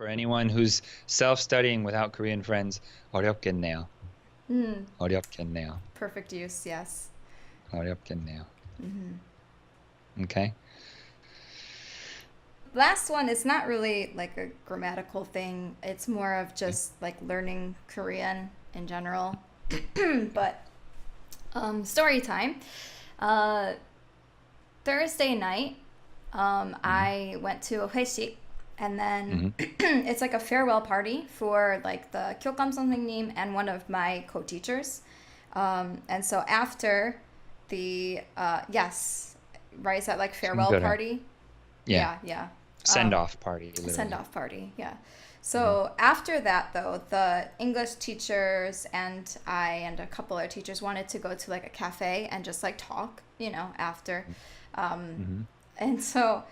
For anyone who's self-studying without Korean friends, 어렵겠네요. Mm, 어렵겠네요. perfect use, yes. 어렵겠네요. Hmm. Okay. Last one is not really like a grammatical thing. It's more of just like learning Korean in general. But story time. Uh, Thursday night, Mm-hmm. I went to a 회식, and then Mm-hmm. it's like a farewell party for like the 교감 선생님 and one of my co-teachers. And so after the yes, right, is that like farewell 친절한. party? Yeah. Yeah, yeah. Send-off party, Send literally. off party, yeah. Mm-hmm. So after that, though, the English teachers and I and a couple other teachers wanted to go to like a cafe and just like talk, after. Um, Mm-hmm. and so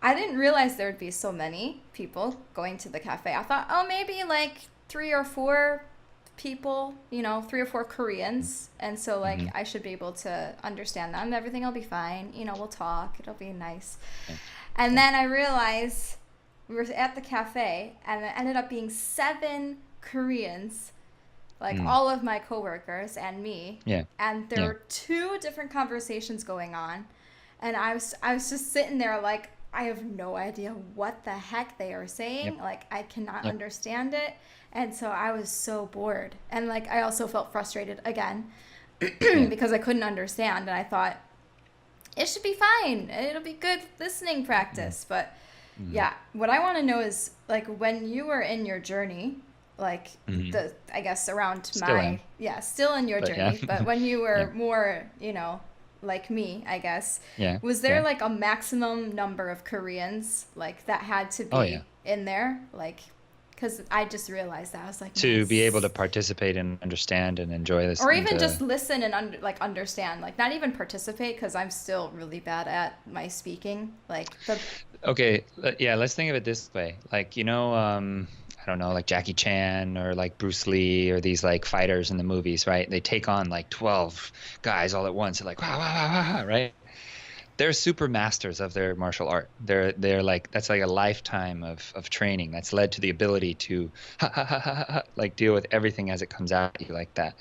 I didn't realize there would be so many people going to the cafe. I thought, oh, maybe like three or four people, three or four Koreans. And so, like, Mm-hmm. I should be able to understand them. Everything will be fine. We'll talk. It'll be nice. Yeah. And Yeah. then I realized we were at the cafe, and it ended up being seven Koreans, like Mm. all of my coworkers and me. Yeah. And there Yeah. were two different conversations going on, and I was just sitting there like I have no idea what the heck they are Yep. saying. Like I cannot Yep. understand it, and so I was so bored, and like I also felt frustrated again Yeah. because I couldn't understand, and I thought it should be fine. It'll be good listening Mm. practice. But Mm. yeah, what I want to know is like when you were in your journey, like Mm. I guess around Still my, am, yeah, still in your but yeah. journey, but when you Yeah. were more, like me, I guess, Yeah. was there Yeah. like a maximum number of Koreans like that had to Oh, yeah. be in there? Like, because I just realized that. I was like, man, To be able to participate and understand and enjoy this or and even just listen and like understand, like not even participate because I'm still really bad at my speaking. Like the okay, yeah, let's think of it this way. Like, I don't know, like Jackie Chan or like Bruce Lee or these like fighters in the movies, right? They take on like 12 guys all at once. They're like, wow, wow, wow, wow, wow, right? They're super masters of their martial art. They're like that's like a lifetime of training that's led to the ability to like deal with everything as it comes at you like that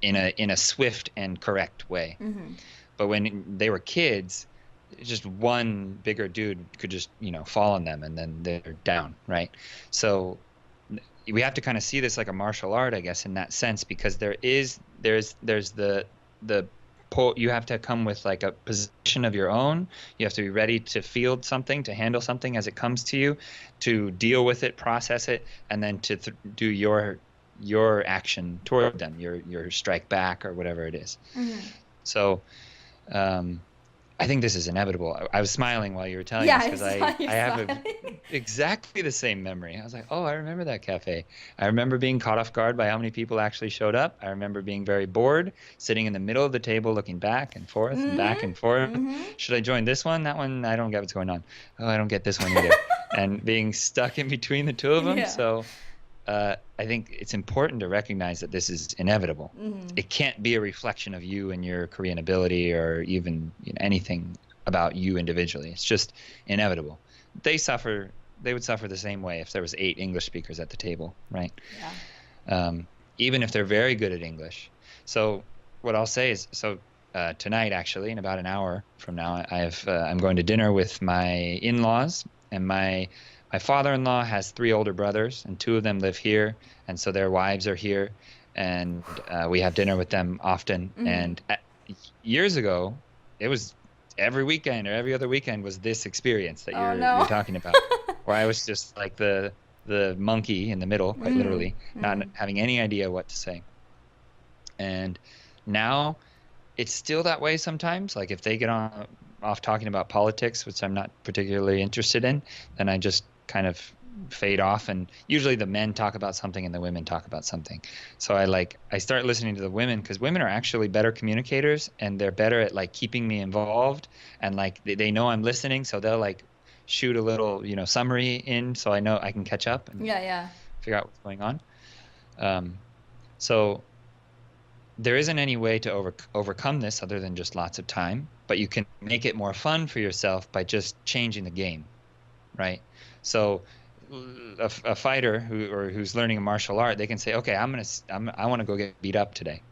in a swift and correct way. Mhm. But when they were kids, just one bigger dude could just, fall on them and then they're down, right? So we have to kind of see this like a martial art, I guess, in that sense, because there's the you have to come with like a position of your own. You have to be ready to field something, to handle something as it comes to you, to deal with it, process it, and then to do your action toward them, your strike back or whatever it is. Mhm. So um, I think this is inevitable. I was smiling while you were telling Yeah, this I because saw you I have smiling. exactly the same memory. I was like, oh, I remember that cafe. I remember being caught off guard by how many people actually showed up. I remember being very bored, sitting in the middle of the table, looking back and forth and back Mhm. and forth. Mhm. Should I join this one? That one? I don't get what's going on. Oh, I don't get this one either. And being stuck in between the two of them. Yeah. So I think it's important to recognize that this is inevitable. Mhm. It can't be a reflection of you and your Korean ability or even anything about you individually. It's just inevitable. They suffer. They would suffer the same way if there was 8 English speakers at the table, right? Yeah. Um, Even if they're very good at English. So what I'll say is, so tonight, actually, in about an hour from now, I'm going to dinner with my in-laws, and my father-in-law has 3 older brothers, and 2 of them live here, and so their wives are here, and we have dinner with them often. Mhm. And years ago, it was every weekend or every other weekend was this experience that Oh you're no. talking about, where I was just like the monkey in the middle, quite Mhm. literally, not Mhm. having any idea what to say. And now it's still that way sometimes. Like if they get on off talking about politics, which I'm not particularly interested in, then I just kind of fade off. And usually the men talk about something and the women talk about something. So I start listening to the women because women are actually better communicators and they're better at like keeping me involved and like they know I'm listening, so they'll like shoot a little, summary in so I know I can catch up and Yeah, yeah. figure out what's going on. Um, so there isn't any way to overcome this other than just lots of time, but you can make it more fun for yourself by just changing the game, right? So a fighter who's learning a martial art, they can say, okay, I want to go get beat up today.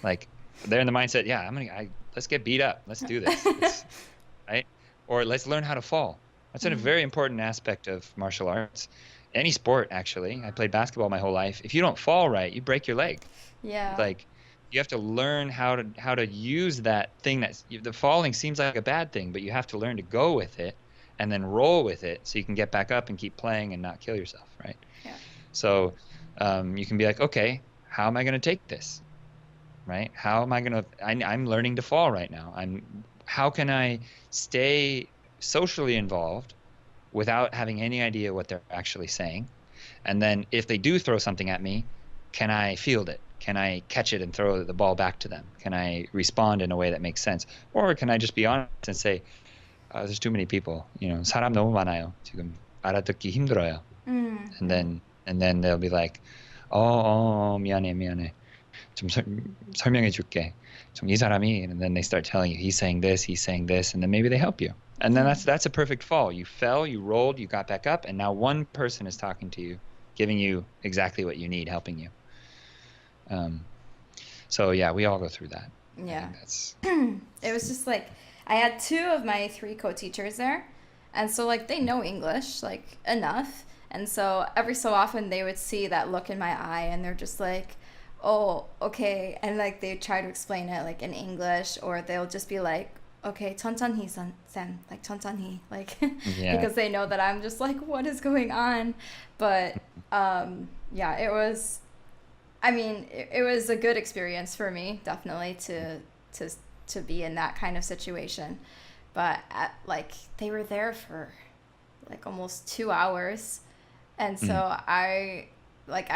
Like they're in the mindset, yeah, let's get beat up. Let's do this. Right? Or let's learn how to fall. That's a very important aspect of martial arts. Any sport, actually. I played basketball my whole life. If you don't fall right, you break your leg. Yeah. Like you have to learn how to use that thing the falling seems like a bad thing, but you have to learn to go with it and then roll with it so you can get back up and keep playing and not kill yourself, right? Yeah. So you can be like, okay, how am I going to take this? Right? How am I going to, I'm learning to fall right now. How can I stay socially involved without having any idea what they're actually saying? And then if they do throw something at me, can I field it? Can I catch it and throw the ball back to them? Can I respond in a way that makes sense? Or can I just be honest and say, there's too many people, 사람 너무 많아요. 지금 알아듣기 힘들어요. And then they'll be like, 미안해. 좀 설명해 줄게. 좀 이 사람이, and then they start telling you he's saying this, and then maybe they help you. And then that's a perfect fall. You fell, you rolled, you got back up, and now one person is talking to you, giving you exactly what you need, helping you. So yeah, we all go through that. Yeah. It was just like I had 2 of my 3 co-teachers there, and so like they know English like enough, and so every so often they would see that look in my eye and they're just like, oh, okay, and like they try to explain it like in English, or they'll just be like, okay, 천천히 쌤, like 천천히, like because they know that I'm just like, what is going on? But yeah, it was, I mean, it was a good experience for me, definitely, to be in that kind of situation. But like they were there for like almost 2 hours, and so I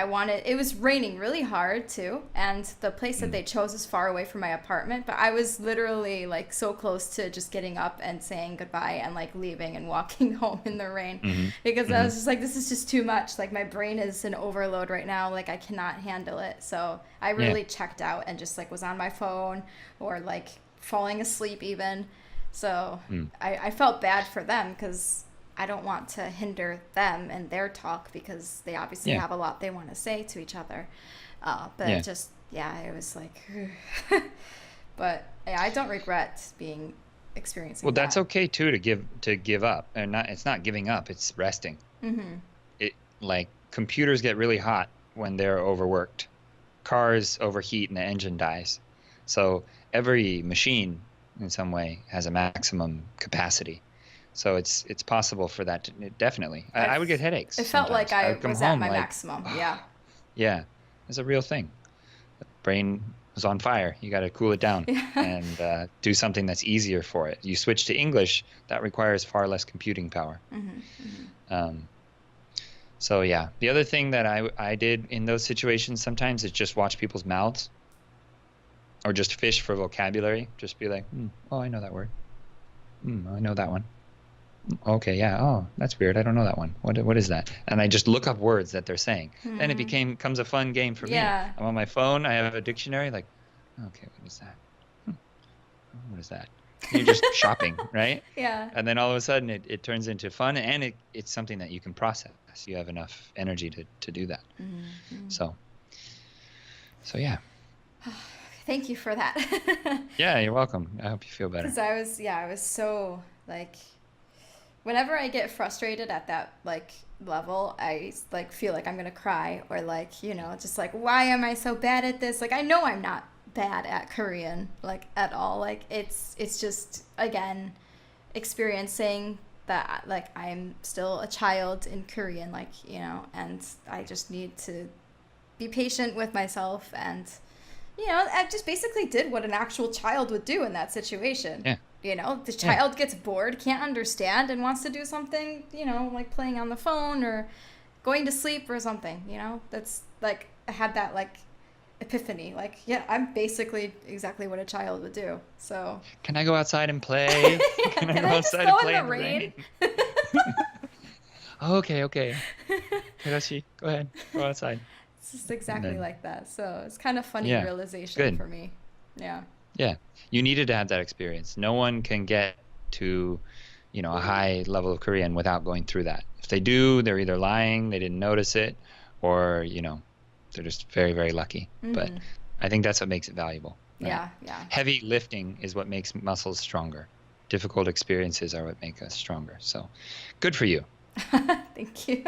wanted, it was raining really hard too, and the place that they chose is far away from my apartment, but I was literally like so close to just getting up and saying goodbye and like leaving and walking home in the rain, because I was just like, this is just too much, like my brain is in overload right now, like I cannot handle it. So I really checked out and just like was on my phone or like falling asleep even. So I felt bad for them because I don't want to hinder them and their talk, because they obviously have a lot they want to say to each other. But it just, it was like, but I don't regret experiencing Well, that. that's okay too, to give up. And it's not giving up, it's resting. It, like computers get really hot when they're overworked. Cars overheat and the engine dies. So every machine in some way has a maximum capacity. So it's possible for that to, definitely. I would get headaches. It felt sometimes. like I would come was home at my like, maximum. Yeah. Yeah, it's a real thing. The brain was on fire. You got to cool it down and do something that's easier for it. You switch to English, that requires far less computing power. So yeah, the other thing that I did in those situations sometimes is just watch people's mouths, or just fish for vocabulary. Just be like, oh, I know that word. I know that one. Okay, yeah. Oh, that's weird. I don't know that one. What is that? And I just look up words that they're saying. Then it becomes a fun game for me. I'm on my phone. I have a dictionary. Like, okay, what is that? What is that? You're just shopping, right? Yeah. And then all of a sudden it turns into fun, and it's something that you can process. You have enough energy to do that. So yeah. Thank you for that. Yeah, you're welcome. I hope you feel better. Because I was so like, whenever I get frustrated at that like level, I like feel like I'm gonna cry, or like, just like, why am I so bad at this? Like I know I'm not bad at Korean like at all. Like it's just, again, experiencing that like I'm still a child in Korean, like, and I just need to be patient with myself, and I just basically did what an actual child would do in that situation. The child gets bored, can't understand, and wants to do something, like playing on the phone or going to sleep or something, that's like, I had that like epiphany, like, I'm basically exactly what a child would do. So can I go outside and play? Can I go outside and play in the rain? Okay. Hiroshi, go ahead, go outside. It's just exactly like that. So it's kind of funny realization for me. Yeah. Yeah. You needed to have that experience. No one can get to, a high level of Korean without going through that. If they do, they're either lying, they didn't notice it, or, they're just very, very lucky. But Mm-hmm. I think that's what makes it valuable, right? Yeah, yeah. Heavy lifting is what makes muscles stronger. Difficult experiences are what make us stronger. So good for you. Thank you.